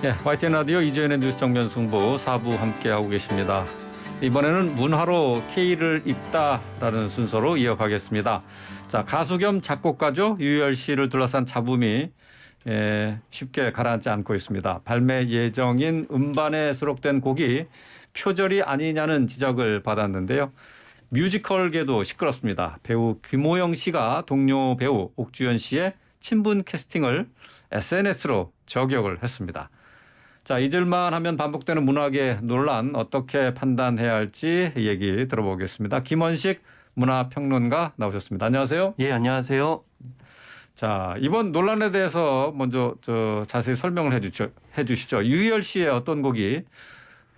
예, YTN 라디오 이재현의 뉴스 정면 승부 4부 함께하고 계십니다. 이번에는 문화로 K를 읽다라는 순서로 이어가겠습니다. 자, 가수 겸 작곡가죠. 유희열 씨를 둘러싼 잡음이 쉽게 가라앉지 않고 있습니다. 발매 예정인 음반에 수록된 곡이 표절이 아니냐는 지적을 받았는데요. 뮤지컬계도 시끄럽습니다. 배우 김호영 씨가 동료 배우 옥주현 씨의 친분 캐스팅을 SNS로 저격을 했습니다. 자, 잊을만 하면 반복되는 문화계 논란 어떻게 판단해야 할지 얘기 들어보겠습니다. 김원식 문화평론가 나오셨습니다. 안녕하세요. 예, 안녕하세요. 자, 이번 논란에 대해서 먼저 자세히 설명을 해주시죠. 유희열 씨의 어떤 곡이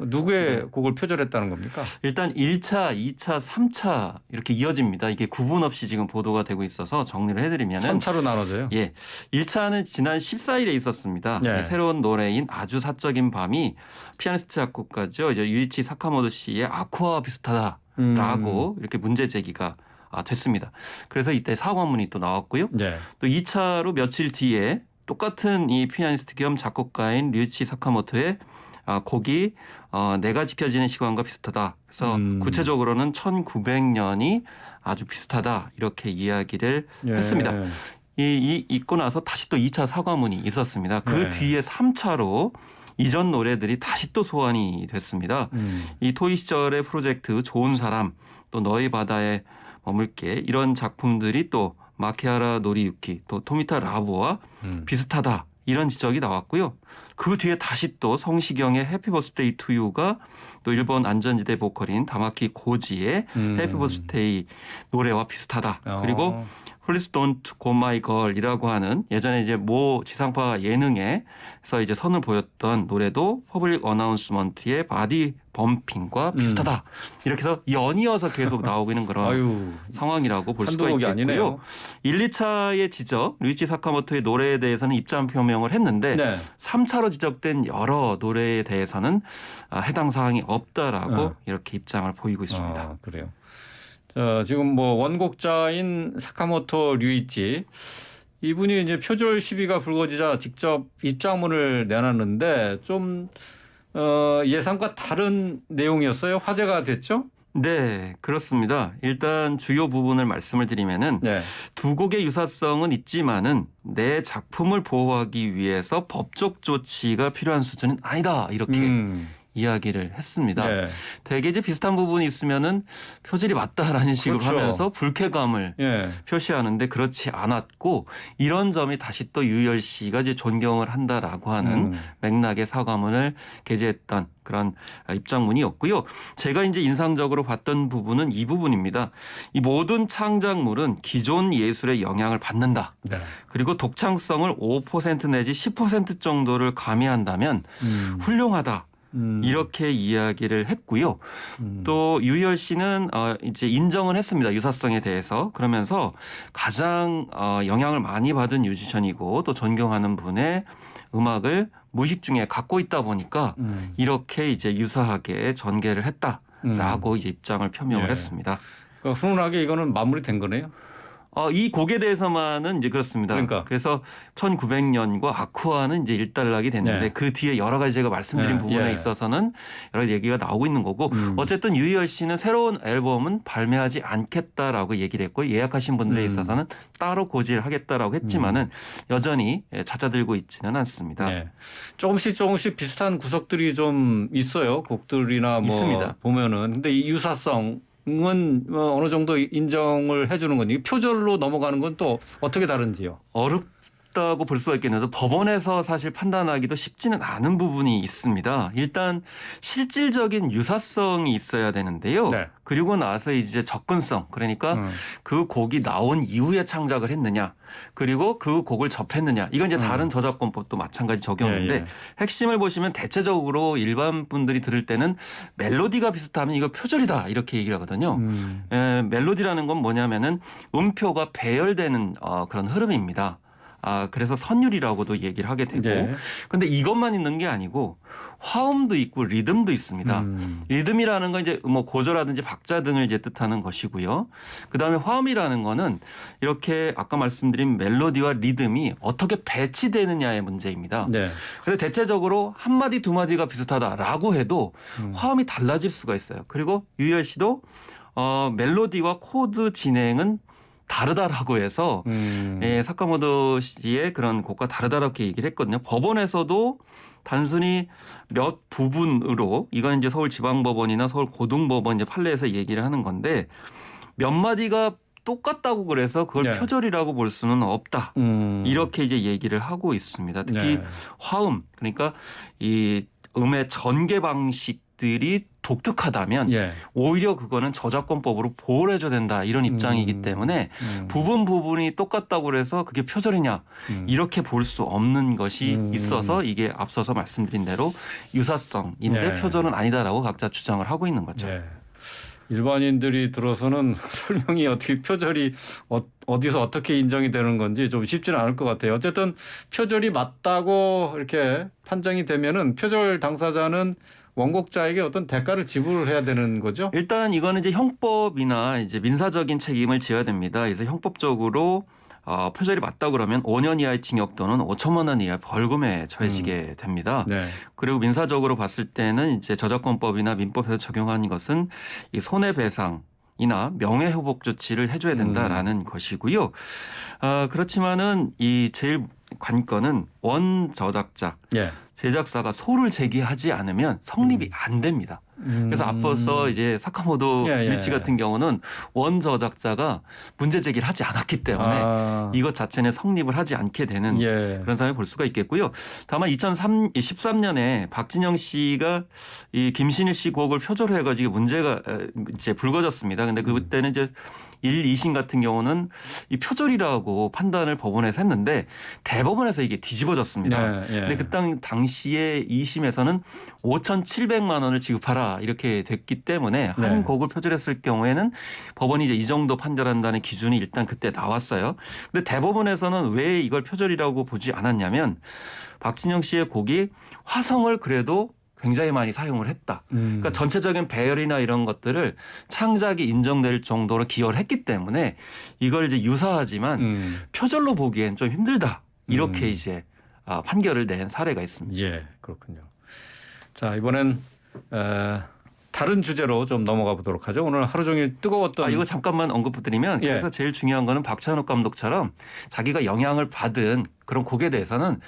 누구의 곡을 표절했다는 겁니까? 일단 1차, 2차, 3차 이렇게 이어집니다. 이게 구분 없이 지금 보도가 되고 있어서 정리를 해드리면은 3차로 나눠져요? 예, 1차는 지난 14일에 있었습니다. 네. 새로운 노래인 아주 사적인 밤이 피아니스트 작곡가죠. 이제 유이치 사카모토 씨의 아쿠아와 비슷하다라고 이렇게 문제 제기가 됐습니다. 그래서 이때 사과문이 또 나왔고요. 네. 또 2차로 며칠 뒤에 똑같은 이 피아니스트 겸 작곡가인 류이치 사카모토의 곡이 내가 지켜지는 시간과 비슷하다. 그래서 구체적으로는 1900년이 아주 비슷하다. 이렇게 이야기를 했습니다. 이 있고 나서 다시 또 2차 사과문이 있었습니다. 그 뒤에 3차로 이전 노래들이 다시 또 소환이 됐습니다. 이 토이 시절의 프로젝트 좋은 사람, 또 너의 바다에 머물게 이런 작품들이 또 마케하라 노리유키, 또 토미타 라보와 비슷하다. 이런 지적이 나왔고요. 그 뒤에 다시 또 성시경의 해피 버스데이 투 유가 또 일본 안전지대 보컬인 다마키 고지의 해피 버스데이 노래와 비슷하다. 그리고 Please Don't Go My Girl이라고 하는 예전에 이제 모 지상파 예능에서 이제 선을 보였던 노래도 퍼블릭 어나운스먼트의 바디 범핑과 비슷하다. 이렇게 해서 연이어서 계속 나오고 있는 그런 상황이라고 볼 수가 있겠고요. 아니네요. 1, 2차의 지적, 류이치 사카모토의 노래에 대해서는 입장 표명을 했는데 3차로 지적된 여러 노래에 대해서는 해당 사항이 없다라고 이렇게 입장을 보이고 있습니다. 그래요. 지금 뭐 원곡자인 사카모토 류이치 이분이 이제 표절 시비가 불거지자 직접 입장문을 내놨는데 좀 예상과 다른 내용이었어요. 화제가 됐죠? 네, 그렇습니다. 일단 주요 부분을 말씀을 드리면은 두 곡의 유사성은 있지만은 내 작품을 보호하기 위해서 법적 조치가 필요한 수준은 아니다. 이렇게 이야기를 했습니다. 대개 이제 비슷한 부분이 있으면은 표절이 맞다라는 식으로 하면서 불쾌감을 표시하는데 그렇지 않았고 이런 점이 다시 또 유희열 씨가 이제 존경을 한다라고 하는 맥락의 사과문을 게재했던 그런 입장문이었고요. 제가 이제 인상적으로 봤던 부분은 이 부분입니다. 이 모든 창작물은 기존 예술의 영향을 받는다. 그리고 독창성을 5% 내지 10% 정도를 가미한다면 훌륭하다. 이렇게 이야기를 했고요. 또 유희열 씨는 이제 인정을 했습니다. 유사성에 대해서. 그러면서 가장 영향을 많이 받은 뮤지션이고 또 존경하는 분의 음악을 무의식 중에 갖고 있다 보니까 이렇게 이제 유사하게 전개를 했다라고 이제 입장을 표명을 했습니다. 그러니까 훈훈하게 이거는 마무리된 거네요. 이 곡에 대해서만은 이제 그렇습니다. 그래서 1900년과 아쿠아는 이제 일단락이 됐는데 그 뒤에 여러 가지 제가 말씀드린 부분에 있어서는 여러 얘기가 나오고 있는 거고 어쨌든 유희열 씨는 새로운 앨범은 발매하지 않겠다라고 얘기를 했고 예약하신 분들에 있어서는 따로 고지를 하겠다라고 했지만은 여전히 잦아들고 있지는 않습니다. 조금씩 비슷한 구석들이 좀 있어요. 곡들이나 뭐 있습니다. 보면은 근데 이 유사성 은 어느 정도 인정을 해주는 건지 표절로 넘어가는 건 또 어떻게 다른지요? 어렵다고 볼 수가 있겠는데 법원에서 사실 판단하기도 쉽지는 않은 부분이 있습니다. 일단 실질적인 유사성이 있어야 되는데요. 그리고 나서 이제 접근성 그러니까 그 곡이 나온 이후에 창작을 했느냐 그리고 그 곡을 접했느냐 이건 이제 다른 저작권법도 마찬가지 적용인데 핵심을 보시면 대체적으로 일반 분들이 들을 때는 멜로디가 비슷하면 이거 표절이다 이렇게 얘기를 하거든요. 멜로디라는 건 뭐냐면은 음표가 배열되는 그런 흐름입니다. 그래서 선율이라고도 얘기를 하게 되고 근데 이것만 있는 게 아니고 화음도 있고 리듬도 있습니다. 리듬이라는 건 이제 뭐 고저라든지 박자 등을 이제 뜻하는 것이고요. 그다음에 화음이라는 거는 이렇게 아까 말씀드린 멜로디와 리듬이 어떻게 배치되느냐의 문제입니다. 네. 그래서 대체적으로 한 마디 두 마디가 비슷하다라고 해도 화음이 달라질 수가 있어요. 그리고 유희열 씨도 멜로디와 코드 진행은 다르다라고 해서 사카모토 씨의 그런 곡과 다르다라고 얘기를 했거든요. 법원에서도 단순히 몇 부분으로 이건 이제 서울지방법원이나 서울고등법원 이제 판례에서 얘기를 하는 건데 몇 마디가 똑같다고 그래서 그걸 네. 표절이라고 볼 수는 없다. 이렇게 이제 얘기를 하고 있습니다. 특히 네. 화음 그러니까 이 음의 전개 방식들이 독특하다면 예. 오히려 그거는 저작권법으로 보호를 해줘야 된다 이런 입장이기 때문에 부분이 똑같다고 그래서 그게 표절이냐 이렇게 볼 수 없는 것이 있어서 이게 앞서서 말씀드린 대로 유사성인데 네. 표절은 아니다라고 각자 주장을 하고 있는 거죠. 예. 일반인들이 들어서는 설명이 어떻게 표절이 어디서 어떻게 인정이 되는 건지 좀 쉽지는 않을 것 같아요. 어쨌든 표절이 맞다고 이렇게 판정이 되면은 표절 당사자는 원곡자에게 어떤 대가를 지불을 해야 되는 거죠? 일단 이거는 이제 형법이나 이제 민사적인 책임을 져야 됩니다. 그래서 형법적으로 표절이 맞다 그러면 5년 이하의 징역 또는 5천만 원 이하의 벌금에 처해지게 됩니다. 네. 그리고 민사적으로 봤을 때는 이제 저작권법이나 민법에서 적용하는 것은 이 손해배상이나 명예회복 조치를 해줘야 된다라는 것이고요. 그렇지만은 이 제일 관건은 원 저작자, 예. 제작사가 소를 제기하지 않으면 성립이 안 됩니다. 그래서 앞서서 이제 사카모토 미치 같은 경우는 원 저작자가 문제 제기를 하지 않았기 때문에 이것 자체는 성립을 하지 않게 되는 그런 상황을 볼 수가 있겠고요. 다만 2013년에 박진영 씨가 이 김신일 씨 곡을 표절해가지고 문제가 이제 불거졌습니다. 근데 그때는 이제 1, 2심 같은 경우는 이 표절이라고 판단을 법원에서 했는데 대법원에서 이게 뒤집어졌습니다. 근데 그 당시에 2심에서는 5,700만 원을 지급하라 이렇게 됐기 때문에 한 곡을 표절했을 경우에는 법원이 이제 이 정도 판결한다는 기준이 일단 그때 나왔어요. 근데 대법원에서는 왜 이걸 표절이라고 보지 않았냐면 박진영 씨의 곡이 화성을 그래도 굉장히 많이 사용을 했다. 그러니까 전체적인 배열이나 이런 것들을 창작이 인정될 정도로 기여를 했기 때문에 이걸 이제 유사하지만 표절로 보기엔 좀 힘들다. 이렇게 이제 판결을 낸 사례가 있습니다. 예, 그렇군요. 자, 이번엔 다른 주제로 좀 넘어가 보도록 하죠. 오늘 하루 종일 뜨거웠던 이거 잠깐만 언급드리면 그래서 제일 중요한 거는 박찬욱 감독처럼 자기가 영향을 받은 그런 곡에 대해서는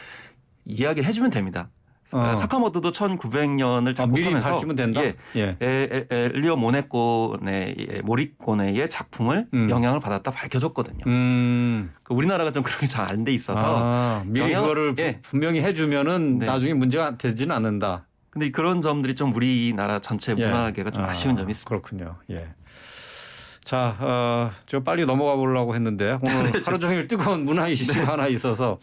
이야기를 해주면 됩니다. 사카모토도 1900년을 작곡하면서 미리 밝히면 된다. 엘리오 모리코네의 작품을 영향을 받았다 밝혀줬거든요. 우리나라가 좀 그런 게 잘 안 돼 있어서 미리 그거를 분명히 해주면은 나중에 문제가 되지는 않는다. 근데 그런 점들이 좀 우리나라 전체 문화계가 좀 아쉬운 점이 있습니다. 그렇군요. 예. 자, 저 빨리 넘어가 보려고 했는데 오늘 하루 종일 뜨거운 문화 이슈가 하나 있어서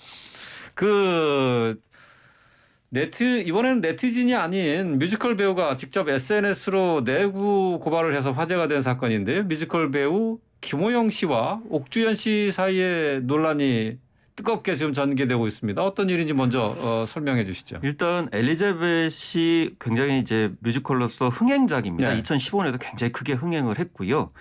이번에는 네티즌이 아닌 뮤지컬 배우가 직접 SNS로 내부 고발을 해서 화제가 된 사건인데요. 뮤지컬 배우 김호영 씨와 옥주현 씨 사이에 논란이 뜨겁게 지금 전개되고 있습니다. 어떤 일인지 먼저 설명해 주시죠. 일단 엘리자벳이 굉장히 이제 뮤지컬로서 흥행작입니다. 2015년에도 굉장히 크게 흥행을 했고요.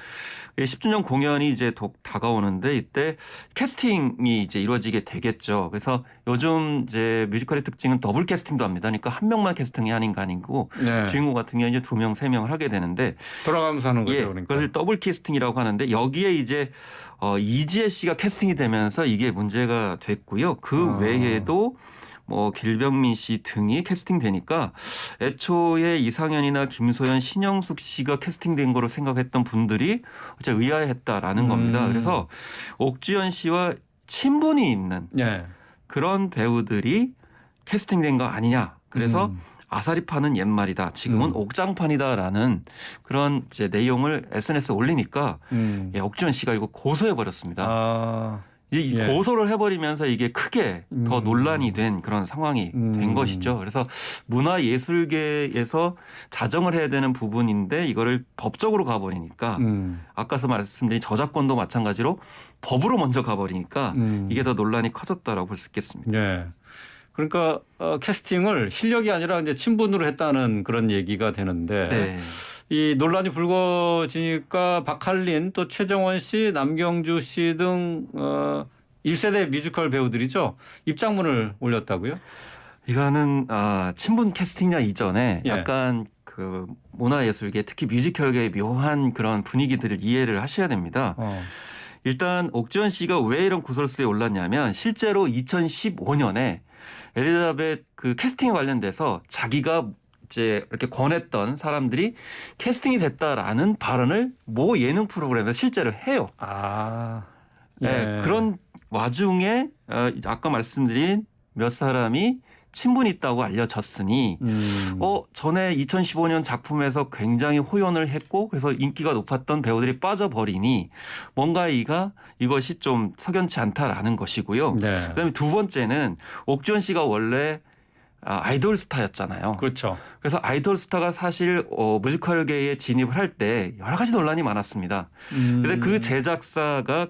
10주년 공연이 이제 다가오는데 이때 캐스팅이 이제 이루어지게 되겠죠. 그래서 요즘 이제 뮤지컬의 특징은 더블 캐스팅도 합니다. 그러니까 한 명만 캐스팅이 아니고 주인공 같은 경우는 이제 2명, 3명을 하게 되는데 돌아가면서 하는 거죠. 그러니까. 그걸 더블 캐스팅이라고 하는데 여기에 이제 이지혜 씨가 캐스팅이 되면서 이게 문제가 됐고요. 그 외에도 뭐 길병민 씨 등이 캐스팅되니까 애초에 이상현이나 김소연, 신영숙 씨가 캐스팅된 거로 생각했던 분들이 진짜 의아해했다라는 겁니다. 그래서 옥주현 씨와 친분이 있는 그런 배우들이 캐스팅된 거 아니냐. 그래서 아사리파는 옛말이다. 지금은 옥장판이다라는 그런 이제 내용을 SNS에 올리니까 옥주현 씨가 이거 고소해 버렸습니다. 고소를 해버리면서 이게 크게 더 논란이 된 그런 상황이 된 것이죠. 그래서 문화예술계에서 자정을 해야 되는 부분인데 이거를 법적으로 가버리니까 아까서 말씀드린 저작권도 마찬가지로 법으로 먼저 가버리니까 이게 더 논란이 커졌다라고 볼 수 있겠습니다. 그러니까 캐스팅을 실력이 아니라 이제 친분으로 했다는 그런 얘기가 되는데 네. 이 논란이 불거지니까 박할린 또 최정원 씨, 남경주 씨 등 1세대 뮤지컬 배우들이죠. 입장문을 올렸다고요? 이거는 친분 캐스팅자 이전에 예. 약간 그 문화예술계 특히 뮤지컬계의 묘한 그런 분위기들을 이해를 하셔야 됩니다. 일단 옥지원 씨가 왜 이런 구설수에 올랐냐면 실제로 2015년에 엘리자벳 그 캐스팅에 관련돼서 자기가 이제 이렇게 권했던 사람들이 캐스팅이 됐다라는 발언을 모 예능 프로그램에서 실제로 해요. 예. 네, 그런 와중에 아까 말씀드린 몇 사람이 친분이 있다고 알려졌으니 전에 2015년 작품에서 굉장히 호연을 했고 그래서 인기가 높았던 배우들이 빠져버리니 뭔가 이것이 좀 석연치 않다라는 것이고요. 네. 그다음에 두 번째는 옥지원 씨가 원래 아이돌 스타였잖아요. 그렇죠. 그래서 아이돌 스타가 사실 뮤지컬계에 진입을 할 때 여러 가지 논란이 많았습니다. 근데 그 제작사가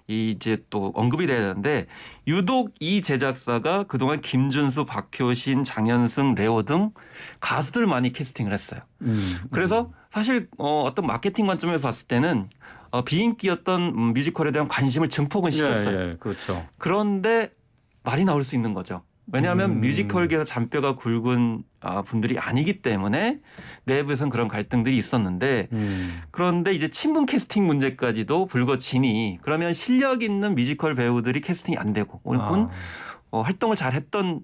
이제 또 언급이 돼야 되는데 유독 이 제작사가 그동안 김준수, 박효신, 장현승, 레오 등 가수들 많이 캐스팅을 했어요. 그래서 사실 어떤 마케팅 관점에 봤을 때는 비인기였던 뮤지컬에 대한 관심을 증폭은 시켰어요. 예, 그렇죠. 그런데 말이 나올 수 있는 거죠. 왜냐하면 뮤지컬계에서 잔뼈가 굵은 분들이 아니기 때문에 내부에서는 그런 갈등들이 있었는데 그런데 이제 친분 캐스팅 문제까지도 불거지니 그러면 실력 있는 뮤지컬 배우들이 캐스팅이 안 되고 혹은 활동을 잘했던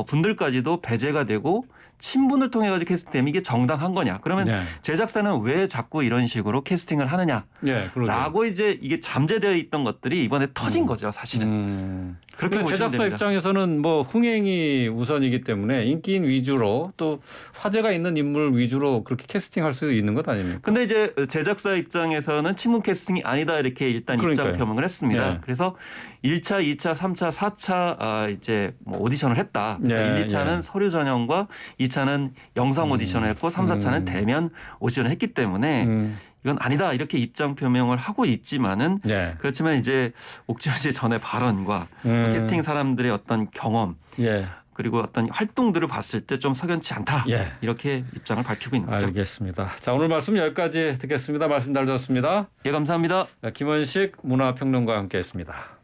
분들까지도 배제가 되고 친분을 통해 가지고 캐스팅되면 이게 정당한 거냐? 그러면 네. 제작사는 왜 자꾸 이런 식으로 캐스팅을 하느냐? 예, 라고 이제 이게 잠재되어 있던 것들이 이번에 터진 거죠, 사실은. 그렇게 보시면 제작사 됩니다. 입장에서는 뭐 흥행이 우선이기 때문에 인기인 위주로 또 화제가 있는 인물 위주로 그렇게 캐스팅할 수도 있는 것 아닙니까? 근데 이제 제작사 입장에서는 친분 캐스팅이 아니다 이렇게 일단 그러니까요. 입장 표명을 했습니다. 예. 그래서 1차, 2차, 3차, 4차 이제 뭐 오디션을 했다. 그래서 예, 1, 2차는 예. 서류 전형과 2차는 영상 오디션을 했고 3, 4차는 대면 오디션을 했기 때문에 이건 아니다 이렇게 입장 표명을 하고 있지만은 예. 그렇지만 이제 옥지원 씨의 전의 발언과 캐스팅 사람들의 어떤 경험 예. 그리고 어떤 활동들을 봤을 때 좀 석연치 않다 예. 이렇게 입장을 밝히고 있는 거죠. 알겠습니다. 자, 오늘 말씀 여기까지 듣겠습니다. 말씀 잘 들었습니다. 예, 감사합니다. 김원식 문화평론가와 함께했습니다.